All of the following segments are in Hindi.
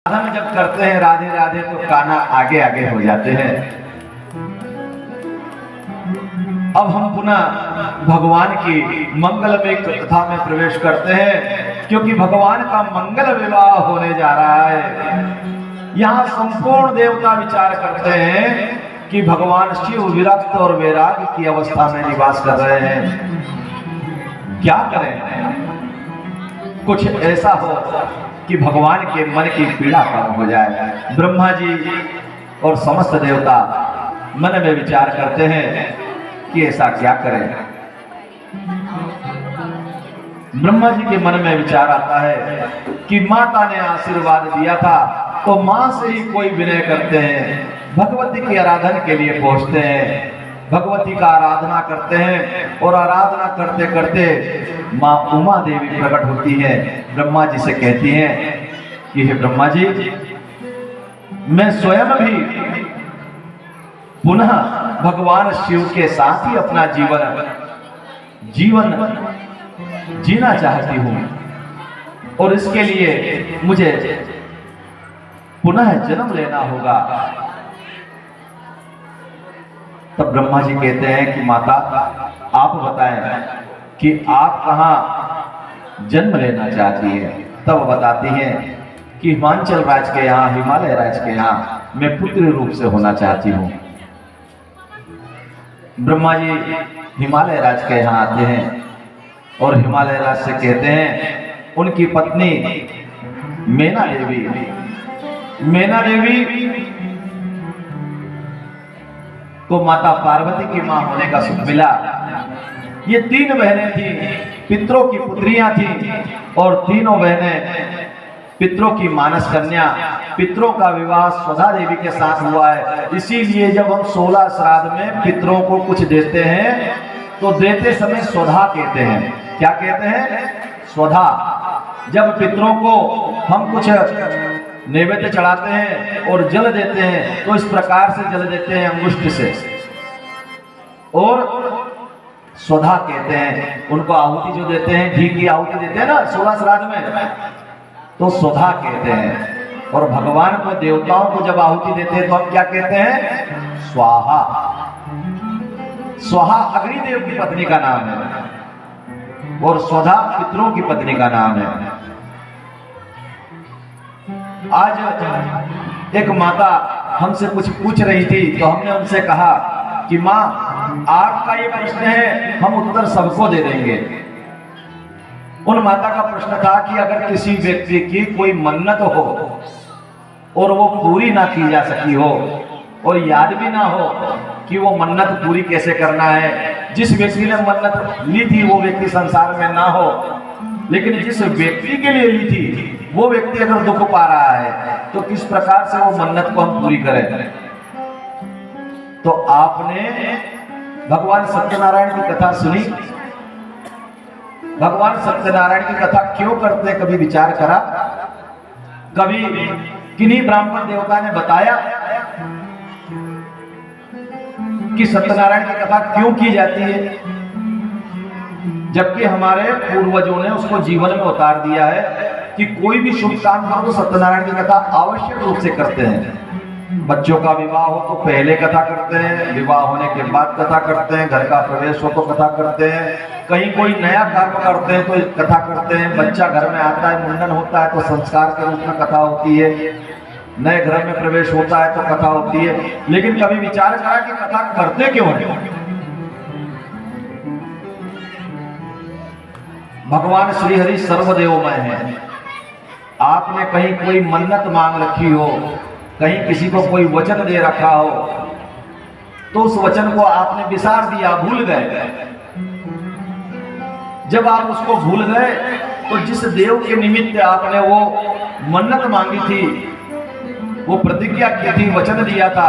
साधन जब करते हैं राधे राधे तो काना आगे आगे हो जाते हैं। अब हम पुनः भगवान की मंगलमय कथा में प्रवेश करते हैं, क्योंकि भगवान का मंगल विवाह होने जा रहा है। यहाँ संपूर्ण देवता विचार करते हैं कि भगवान शिव विरक्त और वैराग्य की अवस्था में निवास कर रहे हैं। क्या करें, कुछ ऐसा हो कि भगवान के मन की पीड़ा कम हो जाए। ब्रह्मा जी और समस्त देवता मन में विचार करते हैं कि ऐसा क्या करें। ब्रह्मा जी के मन में विचार आता है कि माता ने आशीर्वाद दिया था तो मां से ही कोई विनय करते हैं, भगवती की आराधना के लिए पहुंचते हैं, भगवती का आराधना करते हैं और आराधना करते करते मां उमा देवी प्रकट होती है। ब्रह्मा जी से कहती हैं कि हे ब्रह्मा जी, मैं स्वयं भी पुनः भगवान शिव के साथ ही अपना जीवन जीना चाहती हूं और इसके लिए मुझे पुनः जन्म लेना होगा। तब ब्रह्मा जी कहते हैं कि माता आप बताएं कि आप कहां जन्म लेना चाहती है। तब बताती हैं कि हिमाचल राज्य के यहाँ, हिमालय राज्य के यहाँ मैं पुत्री रूप से होना चाहती हूँ। ब्रह्मा जी हिमालय राज्य के यहाँ आते हैं और हिमालय राज्य से कहते हैं, उनकी पत्नी मैना देवी को माता पार्वती की मां होने का सुख मिला। ये 3 बहनें थी, पितरों की पुत्रियां थी और तीनों बहनें पितरों की मानस कन्या। पितरों का विवाह स्वधा देवी के साथ हुआ है। इसीलिए जब हम 16 श्राद्ध में पितरों को कुछ देते हैं तो देते समय स्वधा कहते हैं। क्या कहते हैं? स्वधा। जब पितरों को हम कुछ नैवेद्य चढ़ाते हैं और जल देते हैं तो इस प्रकार से जल देते हैं अंगुष्ठ से, और स्वधा कहते हैं। उनको आहुति जो देते हैं, घी की आहुति देते हैं ना 16 श्राद्ध में, तो स्वधा कहते हैं। और भगवान को, देवताओं को जब आहुति देते हैं तो हम क्या कहते हैं? स्वाहा। स्वाहा अग्निदेव की पत्नी का नाम है और स्वधा पितरों की पत्नी का नाम है। आज एक माता हमसे कुछ पूछ रही थी तो हमने उनसे कहा कि माँ, आपका ये प्रश्न है, हम उत्तर सबको दे देंगे। उन माता का प्रश्न था कि अगर किसी व्यक्ति की कोई मन्नत हो और वो पूरी ना की जा सकी हो और याद भी ना हो कि वो मन्नत पूरी कैसे करना है, जिस व्यक्ति ने मन्नत ली थी वो व्यक्ति संसार में ना हो, लेकिन जिस व्यक्ति के लिए ली थी वो व्यक्ति अगर दुख पा रहा है तो किस प्रकार से वो मन्नत को हम पूरी करें। तो आपने भगवान सत्यनारायण की कथा सुनी? भगवान सत्यनारायण की कथा क्यों करते हैं, कभी विचार करा? कभी किन्हीं ब्राह्मण देवता ने बताया कि सत्यनारायण की कथा क्यों की जाती है, जबकि हमारे पूर्वजों ने उसको जीवन में उतार दिया है कि कोई भी शुभ काम करो तो सत्यनारायण की कथा आवश्यक रूप से करते हैं। बच्चों का विवाह हो तो पहले कथा करते हैं, विवाह होने के बाद कथा करते हैं, घर का प्रवेश हो तो कथा करते हैं, कहीं कोई नया कर्म करते हैं तो कथा करते हैं, बच्चा घर में आता है, मुंडन होता है तो संस्कार के रूप में कथा होती है, नए घर में प्रवेश होता है तो कथा होती है। लेकिन कभी विचार करा कि कथा करते क्यों हैं? भगवान श्री हरि सर्वदेवमय है। आपने कहीं कोई मन्नत मांग रखी हो, कहीं किसी को कोई वचन दे रखा हो तो उस वचन को आपने विसार दिया, भूल गए। जब आप उसको भूल गए तो जिस देव के निमित्त आपने वो मन्नत मांगी थी, वो प्रतिज्ञा की थी, वचन दिया था,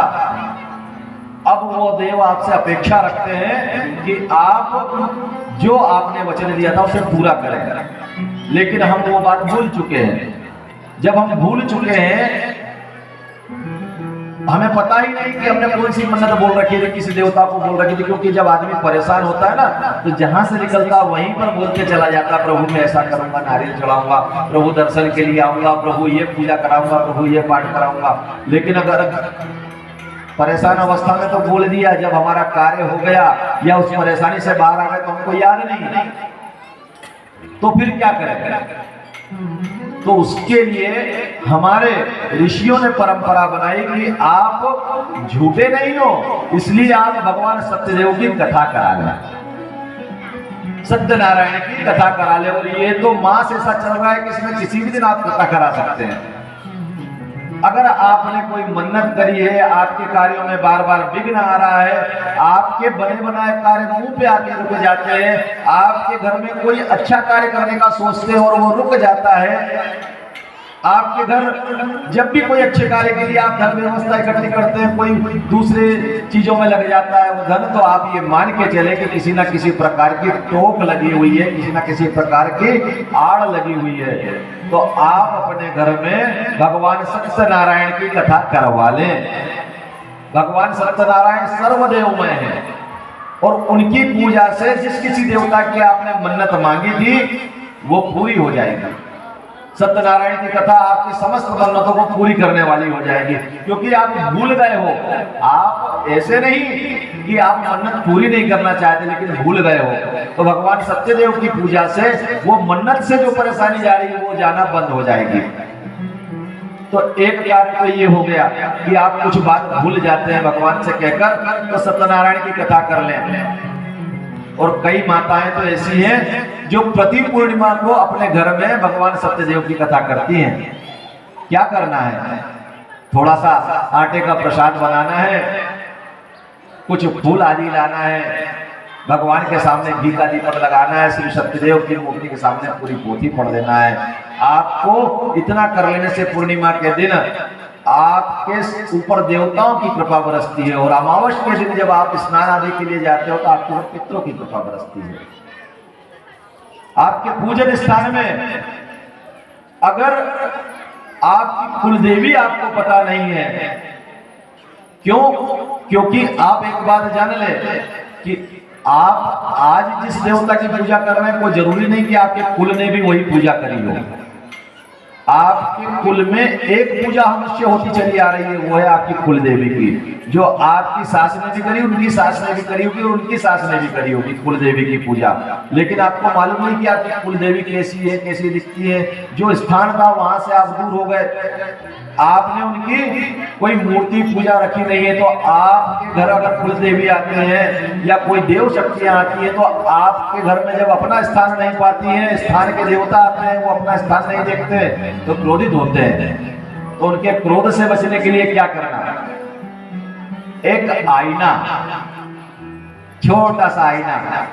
अब वो देव आपसे अपेक्षा रखते हैं कि आप जो आपने वचन दिया था उसे पूरा करें। लेकिन हम वो बात भूल चुके हैं। जब हम भूल चुके हैं हमें पता ही नहीं कि हमने कौन सी मन्नत बोल रखी थी, किसी देवता को बोल रखी थी, क्योंकि जब आदमी परेशान होता है ना तो जहां से निकलता वहीं पर बोलते चला जाता, प्रभु मैं ऐसा करूंगा, नारियल चढ़ाऊंगा, प्रभु दर्शन के लिए आऊंगा, प्रभु ये पूजा कराऊंगा, प्रभु ये पाठ कराऊंगा। लेकिन अगर परेशान अवस्था में तो बोल दिया, जब हमारा कार्य हो गया या उस परेशानी से बाहर आ गए तो हमको याद नहीं, तो फिर क्या करें? तो उसके लिए हमारे ऋषियों ने परंपरा बनाई कि आप झूठे नहीं हो, इसलिए आप भगवान सत्यदेव की कथा करा लें, सत्यनारायण की कथा करा ले। और ये तो मास ऐसा चल रहा है कि इसमें किसी भी दिन आप कथा करा सकते हैं। अगर आपने कोई मन्नत करी है, आपके कार्यों में बार बार विघ्न आ रहा है, आपके बने बनाए कार्य मुंह पे आके रुक जाते हैं, आपके घर में कोई अच्छा कार्य करने का सोचते हैं और वो रुक जाता है, आपके घर जब भी कोई अच्छे कार्य के लिए आप धन व्यवस्था इकट्ठी करते हैं, कोई दूसरे चीजों में लग जाता है वो धन, तो आप ये मान के चले कि किसी ना किसी प्रकार की टोक लगी हुई है, किसी ना किसी प्रकार की आड़ लगी हुई है। तो आप अपने घर में भगवान सत्यनारायण की कथा करवा लें। भगवान सत्यनारायण सर्वदेवमय है और उनकी पूजा से जिस किसी देवता की आपने मन्नत मांगी थी वो पूरी हो जाएगी। सत्यनारायण की कथा आपकी समस्त मन्नतों को पूरी करने वाली हो जाएगी, क्योंकि आप भूल गए हो। आप ऐसे नहीं कि आप मन्नत पूरी नहीं करना चाहते लेकिन भूल गए हो, तो भगवान सत्यदेव की पूजा से वो मन्नत से जो परेशानी जा रही है वो जाना बंद हो जाएगी। तो एक कार्य तो ये हो गया कि आप कुछ बात भूल जाते हैं भगवान से कहकर, तो सत्यनारायण की कथा कर लें। और कई माताएं तो ऐसी हैं जो प्रति पूर्णिमा को अपने घर में भगवान सत्यदेव की कथा करती हैं। क्या करना है? थोड़ा सा आटे का प्रसाद बनाना है, कुछ फूल आदि लाना है, भगवान के सामने घी का दीपक लगाना है, श्री सत्यदेव की मूर्ति के सामने पूरी पोथी पढ़ देना है। आपको इतना कर लेने से पूर्णिमा के दिन आपके ऊपर देवताओं की कृपा बरसती है, और अमावस्या के दिन जब आप स्नान आदि के लिए जाते हो तो आपके ऊपर पितरों की कृपा बरसती है। आपके पूजन स्थान में अगर आपकी कुलदेवी आपको पता नहीं है, क्यों? क्योंकि आप एक बात जान ले कि आप आज जिस देवता की पूजा कर रहे हैं वो जरूरी नहीं कि आपके कुल ने भी वही पूजा करी हो। आपके कुल में एक पूजा हमेशा होती चली आ रही है, वो है आपकी कुल देवी की, जो आपकी सास ने भी करी, उनकी सास ने भी करी होगी और उनकी सास ने भी करी होगी कुल देवी की पूजा। लेकिन आपको मालूम नहीं कि आपकी कुल देवी कैसी है, कैसी दिखती है। जो स्थान था वहां से आप दूर हो गए, आपने उनकी कोई मूर्ति पूजा रखी नहीं है, तो आपके घर अगर कुल देवी आते हैं या कोई देव शक्तियां आती है तो आपके घर में जब अपना स्थान नहीं पाती हैं, स्थान के देवता आते हैं वो अपना स्थान नहीं देखते तो क्रोधित होते हैं। तो उनके क्रोध से बचने के लिए क्या करना? एक आईना, छोटा सा आईना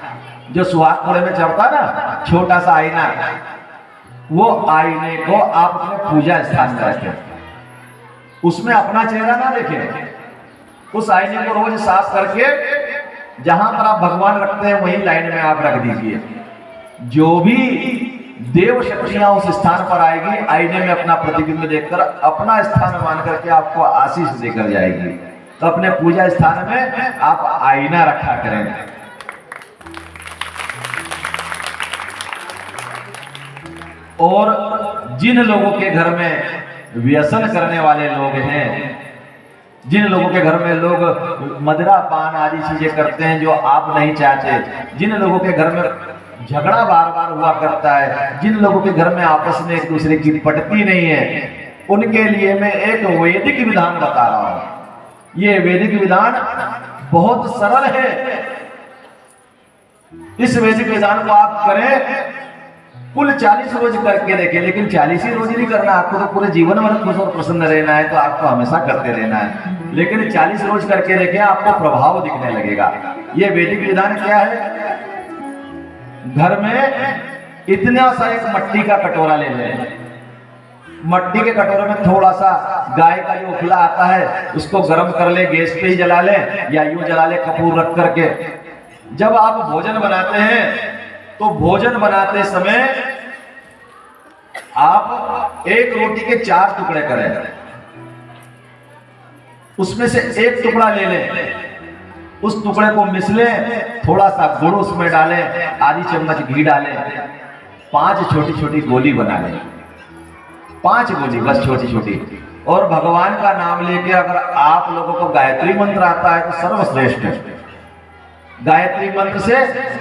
जो सुहाग खोले में चढ़ता ना, छोटा सा आईना, वो आईने को आप अपने पूजा स्थान में रखें, उसमें अपना चेहरा ना देखें। उस आईने को रोज साफ करके जहां पर आप भगवान रखते हैं वहीं लाइन में आप रख दीजिए। जो भी देव शक्तियां उस स्थान पर आएगी, आईने में अपना प्रतिबिंब देखकर अपना स्थान मान करके आपको आशीष देकर जाएगी। तो अपने पूजा स्थान में आप आईना रखा करें। और जिन लोगों के घर में व्यसन करने वाले लोग हैं, जिन लोगों के घर में लोग मदिरा पान आदि चीजें करते हैं जो आप नहीं चाहते, जिन लोगों के घर में झगड़ा बार बार हुआ करता है, जिन लोगों के घर में आपस में एक दूसरे की पटती नहीं है, उनके लिए मैं एक वैदिक विधान बता रहा हूं। ये वैदिक विधान बहुत सरल है। इस वैदिक विधान को आप करें, कुल 40 रोज करके देखें, लेकिन 40 ही रोज नहीं करना, आपको तो पूरे जीवन भर खुश और प्रसन्न रहना है, तो आपको हमेशा करते रहना है। लेकिन 40 रोज करके देखें, आपको प्रभाव दिखने लगेगा। ये वैदिक विधान क्या है? घर में इतना सा एक मट्टी का कटोरा ले लें, मट्टी के कटोरे में थोड़ा सा गाय का जो उखला आता है उसको गर्म कर ले, गैस पे ही जला ले या यूं जला ले कपूर रख करके। जब आप भोजन बनाते हैं तो भोजन बनाते समय आप एक रोटी के 4 टुकड़े करें। उसमें से एक टुकड़ा ले लें, उस टुकड़े को मिसलें, थोड़ा सा गुड़ उसमें डालें, आधी चम्मच घी डालें, 5 छोटी छोटी गोली बना लें, 5 गोली बस छोटी छोटी। और भगवान का नाम लेके अगर आप लोगों को गायत्री मंत्र आता है तो सर्वश्रेष्ठ है। गायत्री मंत्र से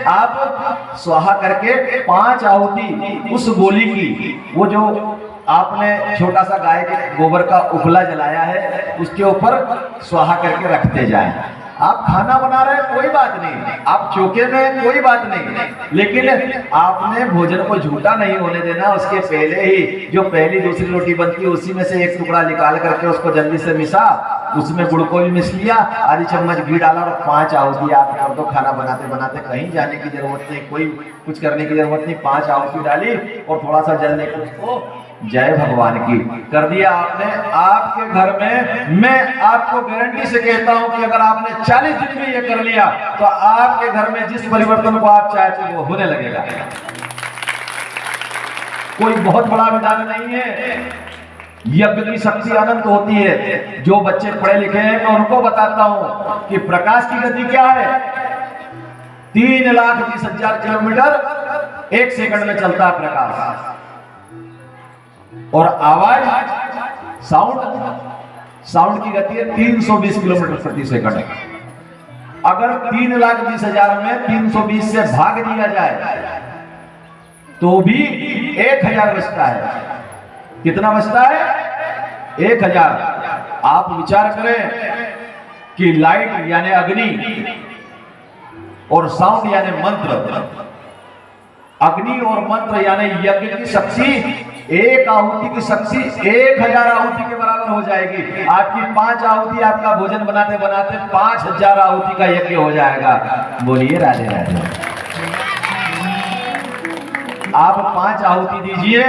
आप स्वाहा करके 5 आहुति उस गोली की, वो जो आपने छोटा सा गाय के गोबर का उपला जलाया है उसके ऊपर स्वाहा करके रखते जाएं। आप खाना बना रहे हैं कोई बात नहीं, आप चौके में कोई बात नहीं, लेकिन आपने भोजन को झूठा नहीं होने देना। उसके पहले ही जो पहली दूसरी रोटी बनती है उसी में से एक टुकड़ा निकाल करके उसको जल्दी से मिसा, उसमें गुड़ को भी मिस लिया, आधी चम्मच घी डाला और 5 आहुति आप कर दो। खाना बनाते बनाते कहीं जाने की जरूरत नहीं, कोई कुछ करने की जरूरत नहीं, 5 आहुति डाली और थोड़ा सा जल लेकर उसको जय भगवान की कर दिया आपने। आपके घर में मैं आपको गारंटी से कहता हूं कि अगर आपने 40 दिन में ये कर लिया तो आपके घर में जिस परिवर्तन को आप चाहते हैं वो होने लगेगा। कोई बहुत बड़ा विधान नहीं है, यज्ञ की शक्ति अनंत होती है। जो बच्चे पढ़े लिखे हैं मैं उनको बताता हूं कि प्रकाश की गति क्या है, 3,30,000 किलोमीटर 1 सेकंड में चलता है प्रकाश। और आवाज साउंड की गति है 320 किलोमीटर प्रति सेकंड। अगर 3,20,000 में 320 से भाग दिया जाए तो भी 1,000 बचता है। कितना बचता है? 1,000। आप विचार करें कि लाइट यानी अग्नि और साउंड यानी मंत्र, अग्नि और मंत्र यानी यज्ञ की शक्ति, एक आहुति की शक्ति 1,000 आहुति के बराबर हो जाएगी। आपकी 5 आहुति आपका भोजन बनाते बनाते 5,000 आहुति का यज्ञ हो जाएगा। बोलिए राधे राधे। आप 5 आहुति दीजिए,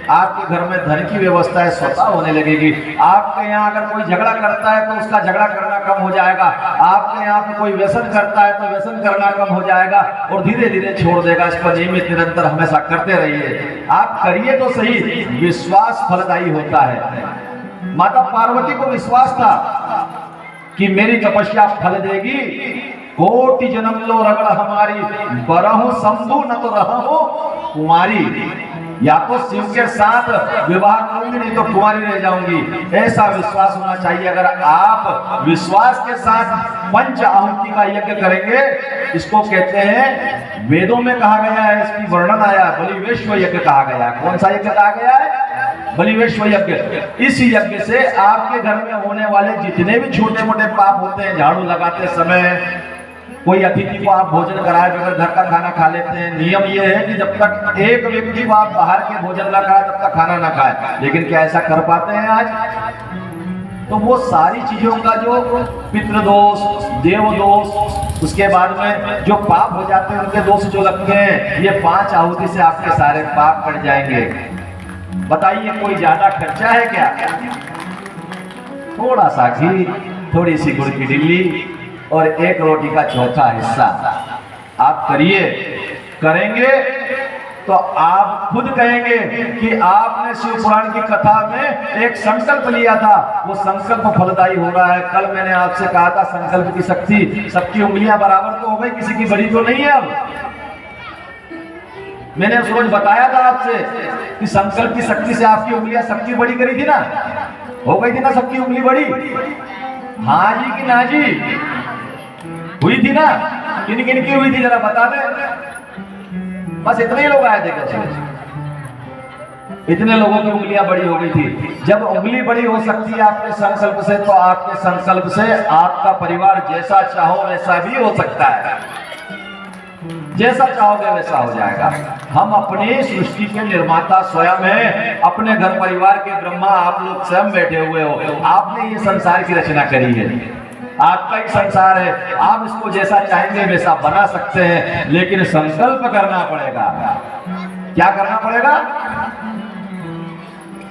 आपके घर में धन की व्यवस्था है स्वतः होने लगेगी। आपके यहाँ अगर कोई झगड़ा करता है तो उसका झगड़ा करना कम हो जाएगा। आपके यहाँ पे कोई व्यसन करता है तो व्यसन करना कम हो जाएगा और धीरे धीरे छोड़ देगा। इस पर नियमित निरंतर हमेशा करते रहिए। आप करिए तो सही, विश्वास फलदायी होता है। माता पार्वती को विश्वास था कि मेरी तपस्या फल देगी। कोटि जन्म लो रगड़ हमारी, बरहु शंभु न तो रहु कुमारी। या तो शिव के साथ विवाह करूंगी नहीं तो कुमारी रह जाऊंगी, ऐसा विश्वास होना चाहिए। अगर आप विश्वास के साथ 5 आहुति का यज्ञ करेंगे, इसको कहते हैं, वेदों में कहा गया है, इसकी वर्णन आया, बलिवेश्वर यज्ञ कहा गया है। कौन सा यज्ञ कहा गया है? बलिवेश्वर यज्ञ। इस यज्ञ से आपके घर में होने वाले जितने भी छोटे मोटे पाप होते हैं, झाड़ू लगाते समय कोई अतिथि को आप भोजन कराए बगैर घर का खाना खा लेते हैं, नियम ये है कि जब तक एक व्यक्ति को आप बाहर के भोजन ना खाए तब तक खाना ना खाए। लेकिन क्या ऐसा कर पाते हैं आज? तो वो सारी चीजों का जो पितृदोष, देवदोष, उसके बाद में जो पाप हो जाते हैं उनके दोष जो लगते हैं, ये 5 आहुति से आपके सारे पाप कट जाएंगे। बताइए कोई ज्यादा खर्चा है क्या? थोड़ा सा घी, थोड़ी सी गुड़ की ढिल्ली और 1 रोटी का चौथा हिस्सा आप करिए। करेंगे तो आप खुद कहेंगे कि आपने शिव पुराण की कथा में एक संकल्प लिया था, वो संकल्प फलदायी हो रहा है। कल मैंने आपसे कहा था संकल्प की शक्ति, सबकी उंगलियां बराबर तो हो गई, किसी की बड़ी तो नहीं है। अब मैंने उस रोज बताया था आपसे कि संकल्प की शक्ति से आपकी उंगलियां सबकी बड़ी करी थी ना, हो गई थी ना सबकी उंगली बड़ी? हाँ जी कि ना जी? हुई थी ना? किन किन की हुई थी जरा बता दे। बस इतने ही लोग आए थे कैसे? इतने लोगों की उंगलियां बड़ी हो गई थी। जब उंगली बड़ी हो सकती है आपके संकल्प से, तो आपके संकल्प से आपका परिवार जैसा चाहो वैसा भी हो सकता है। जैसा चाहोगे वैसा हो जाएगा। हम अपनी सृष्टि के निर्माता स्वयं हैं, अपने घर परिवार के ब्रह्मा आप लोग स्वयं बैठे हुए हो। आपने ये संसार की रचना करी है, आपका ही संसार है। आप इसको जैसा चाहेंगे वैसा बना सकते हैं, लेकिन संकल्प करना पड़ेगा। क्या करना पड़ेगा?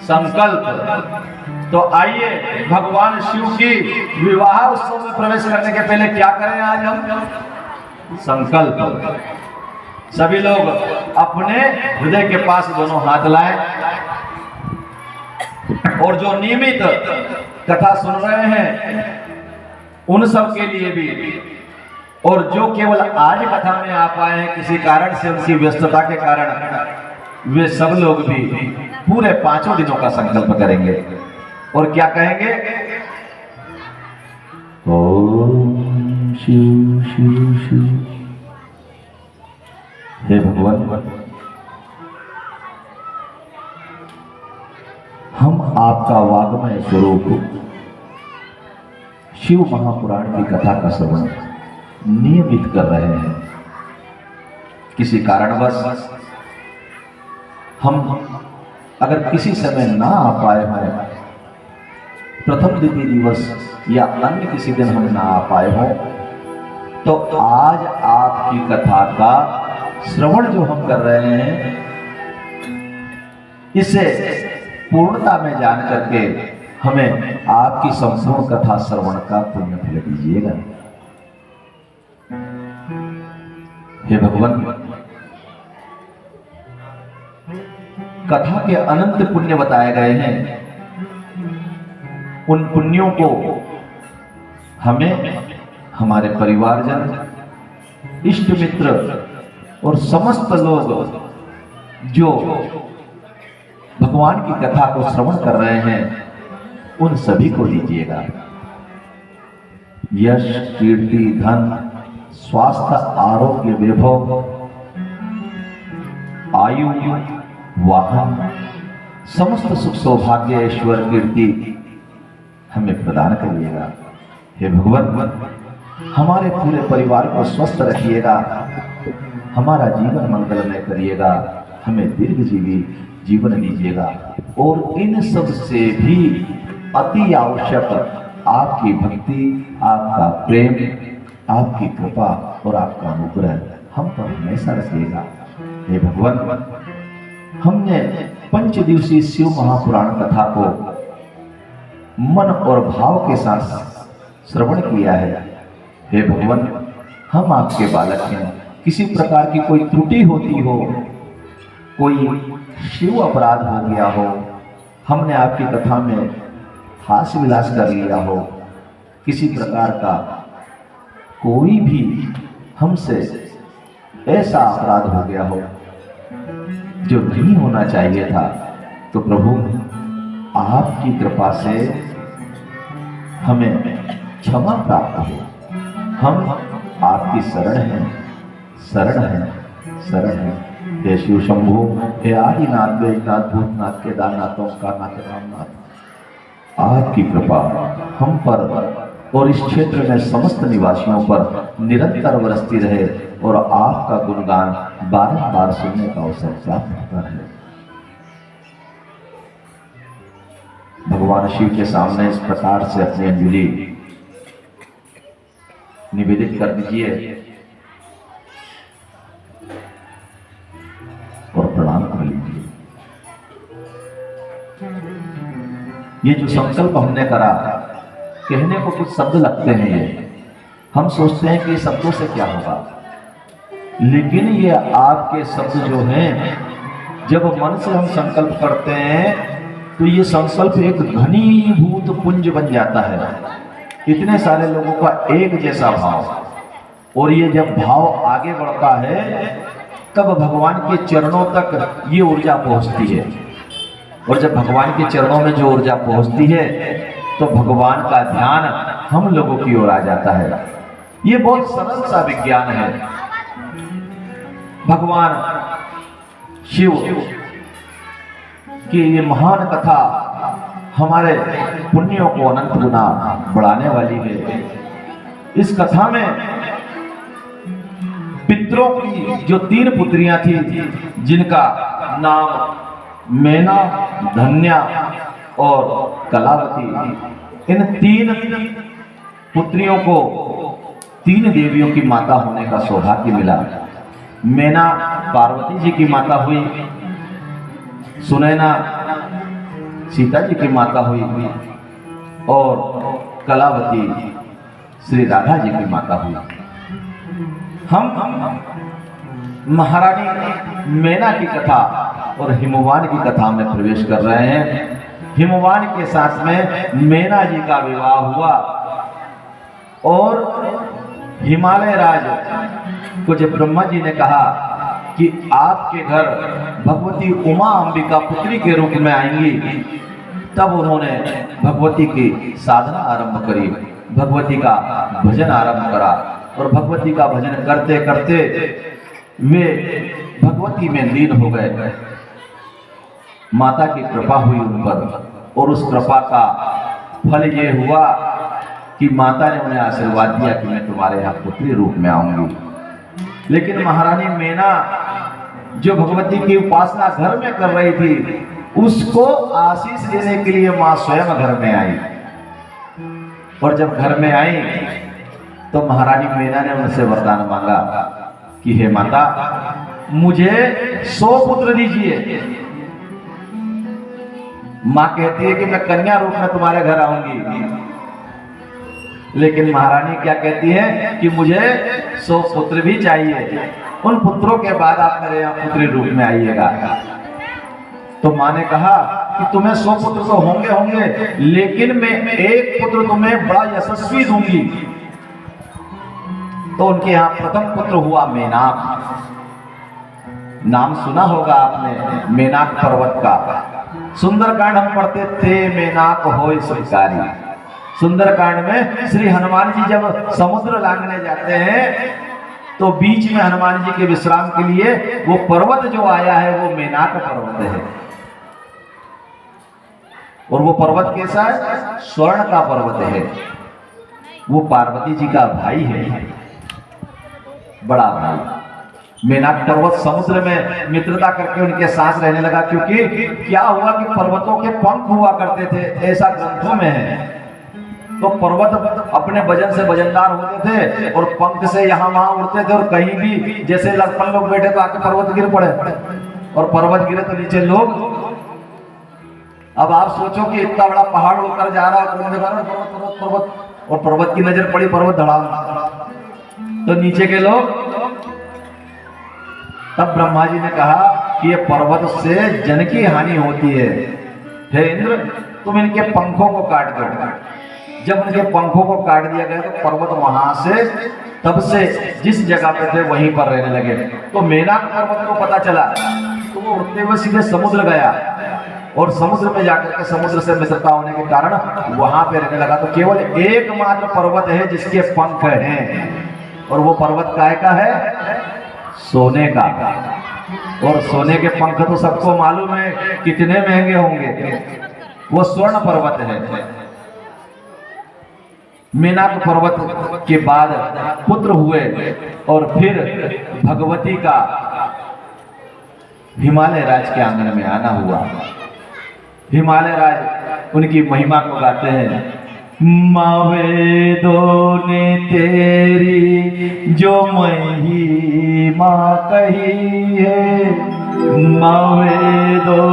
संकल्प। तो आइए भगवान शिव की विवाह उत्सव में प्रवेश करने के पहले क्या करें आज हम? संकल्प। सभी लोग अपने हृदय के पास दोनों हाथ लाएं। और जो नियमित कथा सुन रहे हैं उन सब के लिए भी, और जो केवल आज कथा में आ पाए हैं किसी कारण से, उनकी व्यस्तता के कारण, वे सब लोग भी पूरे 5 दिनों का संकल्प करेंगे और क्या कहेंगे? ओम शिव शिव शिव। हे भगवान, हम आपका वाग्मय स्वरूप शिव महापुराण की कथा का श्रवण नियमित कर रहे हैं। किसी कारणवश हम अगर किसी समय ना आ पाए हों, प्रथम द्वितीय दिवस या अन्य किसी दिन हम ना आ पाए हों, तो आज आपकी कथा का श्रवण जो हम कर रहे हैं, इसे पूर्णता में जान करके हमें आपकी संपूर्ण कथा श्रवण का पुण्य फल दीजिएगा। हे भगवान, कथा के अनंत पुण्य बताए गए हैं। उन पुण्यों को हमें हमारे परिवारजन, इष्ट मित्र और समस्त लोग जो भगवान की कथा को श्रवण कर रहे हैं, उन सभी को दीजिएगा। यश, कीर्ति, धन, स्वास्थ्य, आरोग्य, वैभव, आयु, वाहन, समस्त सुख सौभाग्य, ऐश्वर्य, कीर्ति हमें प्रदान करिएगा। हे भगवान, हमारे पूरे परिवार को स्वस्थ रखिएगा, हमारा जीवन मंगलमय करिएगा, हमें दीर्घजीवी जीवन दीजिएगा, और इन सब से भी अति आवश्यक आपकी भक्ति, आपका प्रेम, आपकी कृपा और आपका अनुग्रह हम पर हमेशा रखिएगा। हे भगवान, हमने 5 दिवसीय शिव महापुराण कथा को मन और भाव के साथ श्रवण किया है। हे भगवान, हम आपके बालक हैं, किसी प्रकार की कोई त्रुटि होती हो, कोई शिव अपराध हो गया हो, हमने आपकी कथा में हास्य विलास कर लिया हो, किसी प्रकार का कोई भी हमसे ऐसा अपराध हो गया हो जो नहीं होना चाहिए था, तो प्रभु आपकी कृपा से हमें क्षमा प्राप्त हो। हम आपकी शरण हैं, शरण हैं, शरण हैं। हे शिव शंभु, हे आदिनाथ, वैजनाथ, भूतनाथ, केदारनाथ, ओंकारनाथ, रामनाथ, आपकी कृपा हम पर और इस क्षेत्र में समस्त निवासियों पर निरंतर बरसती रहे और आपका गुणगान बारंबार सुनने का अवसर प्राप्त होता रहे। भगवान शिव के सामने इस प्रकार से अपनी अंजलि निवेदित कर दीजिए और प्रणाम कर लीजिए। ये जो संकल्प हमने करा, कहने को कुछ शब्द लगते हैं, ये हम सोचते हैं कि शब्दों से क्या होगा, लेकिन ये आपके शब्द जो हैं, जब मन से हम संकल्प करते हैं तो ये संकल्प एक घनीभूत पुंज बन जाता है, इतने सारे लोगों का एक जैसा भाव, और ये जब भाव आगे बढ़ता है तब भगवान के चरणों तक ये ऊर्जा पहुंचती है, और जब भगवान के चरणों में जो ऊर्जा पहुंचती है तो भगवान का ध्यान हम लोगों की ओर आ जाता है। ये बहुत सरल सा विज्ञान है। भगवान शिव की ये महान कथा हमारे पुण्यों को अनंत गुना बढ़ाने वाली है। इस कथा में पितरों की जो 3 पुत्रियां थी, जिनका नाम मैना, धन्या और कलावती, इन 3 पुत्रियों को 3 देवियों की माता होने का सौभाग्य मिला। मैना पार्वती जी की माता हुई, सुनैना सीता जी की माता हुई, और कलावती श्री राधा जी की माता हुई। हम महारानी मैना की कथा और हिमवान की कथा में प्रवेश कर रहे हैं। हिमवान के साथ में मैना जी का विवाह हुआ। और हिमालय राज को जब ब्रह्मा जी ने कहा कि आपके घर भगवती उमा अंबिका पुत्री के रूप में आएंगी, तब उन्होंने भगवती की साधना आरंभ करी, भगवती का भजन आरंभ करा। और भगवती का भजन करते करते वे भगवती में लीन हो गए। माता की कृपा हुई उन पर, और उस कृपा का फल ये हुआ कि माता ने उन्हें आशीर्वाद दिया कि मैं तुम्हारे यहाँ पुत्री रूप में आऊंगी। लेकिन महारानी मैना जो भगवती की उपासना घर में कर रही थी, उसको आशीष देने के लिए मां स्वयं घर में आई। और जब घर में आई तो महारानी मैना ने उनसे वरदान मांगा कि हे माता, मुझे 100 पुत्र दीजिए। मां कहती है कि मैं कन्या रूप में तुम्हारे घर आऊंगी, लेकिन महारानी क्या कहती है कि मुझे 100 पुत्र भी चाहिए। उन पुत्रों के बाद आप मेरे यहाँ पुत्री रूप में आइएगा। तो मां ने कहा कि तुम्हें 100 पुत्र तो होंगे, लेकिन मैं एक पुत्र तुम्हें बड़ा यशस्वी दूंगी। तो उनके यहाँ प्रथम पुत्र हुआ मेनाक। नाम सुना होगा आपने मेनाक पर्वत का। सुंदरकांड हम पढ़ते थे, मेनाक होय शिकारी। सुंदरकांड में श्री हनुमान जी जब समुद्र लांघने जाते हैं तो बीच में हनुमान जी के विश्राम के लिए वो पर्वत जो आया है वो मेनाक पर्वत है। और वो पर्वत कैसा है? स्वर्ण का पर्वत है। वो पार्वती जी का भाई है, बड़ा भाई। मेनाक पर्वत समुद्र में मित्रता करके उनके साथ रहने लगा, क्योंकि क्या हुआ कि पर्वतों के पंख हुआ करते थे, ऐसा ग्रंथों में है। तो पर्वत अपने वजन से वजनदार होते थे और पंख से यहाँ वहां उड़ते थे, और कहीं भी जैसे लड़पन लोग बैठे तो आके पर्वत गिर पड़े, और पर्वत गिरे तो नीचे लोग। अब आप सोचो कि इतना बड़ा पहाड़ होकर जा रहा है, पर्वत, और पर्वत की नजर पड़ी, पर्वत धड़ाम, तो नीचे के लोग। तब ब्रह्मा जी ने कहा कि ये पर्वत से जन की हानि होती है, हे इंद्र तुम इनके पंखों को काट दो। जब उनके पंखों को काट दिया गया तो पर्वत वहां से तब से जिस जगह पे थे वहीं पर रहने लगे। तो मेनाक पर्वत को पता चला तो वो उड़ते हुए सीधे समुद्र गया, और समुद्र में जाकर के समुद्र से मित्रता होने के कारण वहां पे रहने लगा। तो केवल एकमात्र पर्वत है जिसके पंख हैं, और वो पर्वत काय का है? सोने का। और सोने के पंख तो सबको मालूम है कितने महंगे होंगे, वो स्वर्ण पर्वत है। मेनाक पर्वत के बाद पुत्र हुए, और फिर भगवती का हिमालय राज के आंगन में आना हुआ। हिमालय राज उनकी महिमा को गाते हैं। वेदों ने तेरी जो महिमा कही है, वेदों